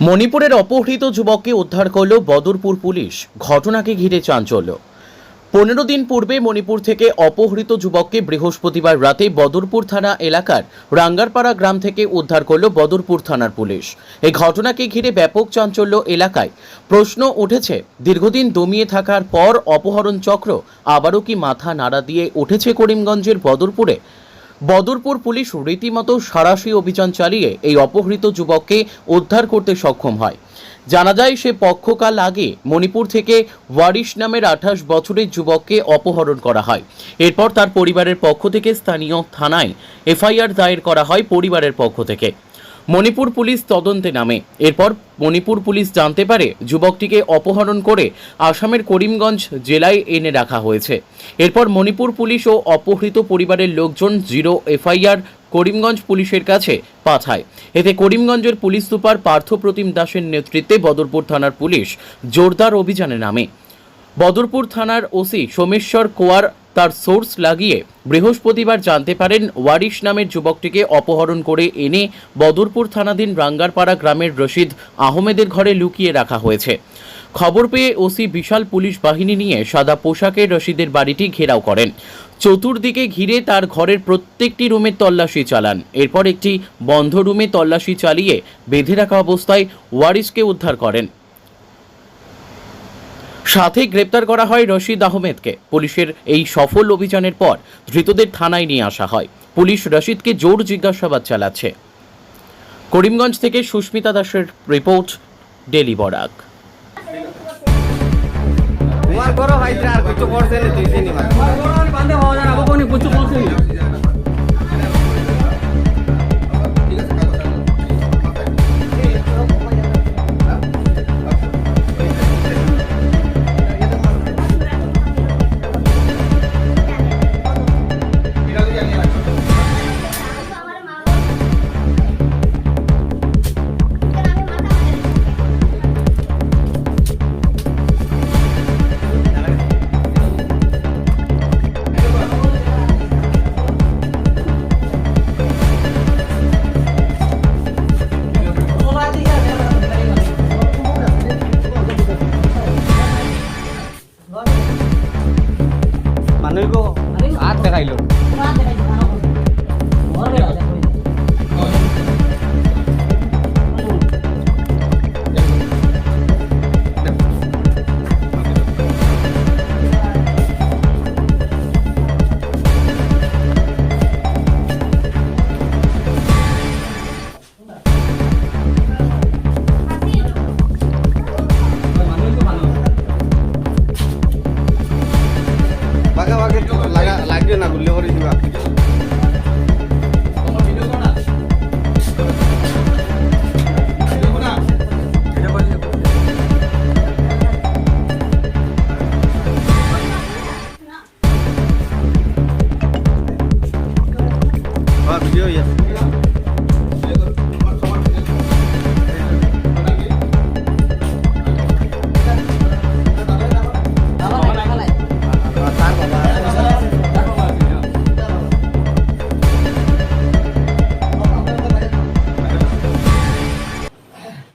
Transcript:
মণিপুরের অপহৃত যুবককে উদ্ধার করল বদরপুর পুলিশ। ঘটনাকে ঘিরে চাঞ্চল্য। 15 দিন পূর্বে মণিপুর থেকে অপহৃত যুবককে বৃহস্পতিবার রাতে বদরপুর থানা এলাকার রাঙ্গারপাড়া গ্রাম থেকে উদ্ধার করল বদরপুর থানার পুলিশ। এই ঘটনাকে ঘিরে ব্যাপক চাঞ্চল্য এলাকায়। প্রশ্ন উঠেছে, দীর্ঘদিন দমিয়ে থাকার পর অপহরণ চক্র আবারও কি মাথা নাড়া দিয়ে উঠেছে করিমগঞ্জের বদরপুরে? বদরপুর পুলিশ রীতিমতো সাঁড়াশি অভিযান চালিয়ে এই অপহৃত যুবককে উদ্ধার করতে সক্ষম হয়। জানা যায়, সে পক্ষকাল আগে মণিপুর থেকে ওয়ারিশ নামের 28 বছরের যুবককে অপহরণ করা হয়। এরপর তার পরিবারের পক্ষ থেকে স্থানীয় থানায় এফআইআর দায়ের করা হয় পরিবারের পক্ষ থেকে। মণিপুর পুলিশ তদন্তে নামে। এরপর মণিপুর পুলিশ জানতে পারে যুবকটিকে অপহরণ করে আসামের করিমগঞ্জ জেলায় এনে রাখা হয়েছে। এরপর মণিপুর পুলিশ ও অপহৃত পরিবারের লোকজন 0 এফআইআর করিমগঞ্জ পুলিশের কাছে পাঠায়। এতে করিমগঞ্জের পুলিশ সুপার পার্থপ্রতিম দাসের নেতৃত্বে বদরপুর থানার পুলিশ জোরদার অভিযানে নামে। বদরপুর থানার ওসি সোমেশ্বর কোয়ার তার সোর্স লাগিয়ে বৃহস্পতিবার জানতে পারেন ওয়ারিশ নামের যুবকটিকে অপহরণ করে এনে বদরপুর থানাধীন রাঙ্গারপাড়া গ্রামের রশিদ আহমেদের ঘরে লুকিয়ে রাখা হয়েছে। খবর পেয়ে ওসি বিশাল পুলিশ বাহিনী নিয়ে সাদা পোশাকে রশিদের বাড়িটি ঘেরাও করেন। চতুর্দিকে ঘিরে তার ঘরের প্রত্যেকটি রুমে তল্লাশি চালান। এরপর একটি বন্ধ রুমে তল্লাশি চালিয়ে বেঁধে রাখা অবস্থায় ওয়ারিশকে উদ্ধার করেন। সাথে গ্রেপ্তার করা হয় রশিদ আহমেদকে। পুলিশের এই সফল অভিযানের পর ধৃতদের থানায় নিয়ে আসা হয়। পুলিশ রশিদকে জোর জিজ্ঞাসাবাদ চালাচ্ছে। করিমগঞ্জ থেকে সুস্মিতা দাসের রিপোর্ট, ডেলি বরাক। মানুষকে হাত দেখাইলো। লাগবে না গুলি করে দিবা। ভিডিও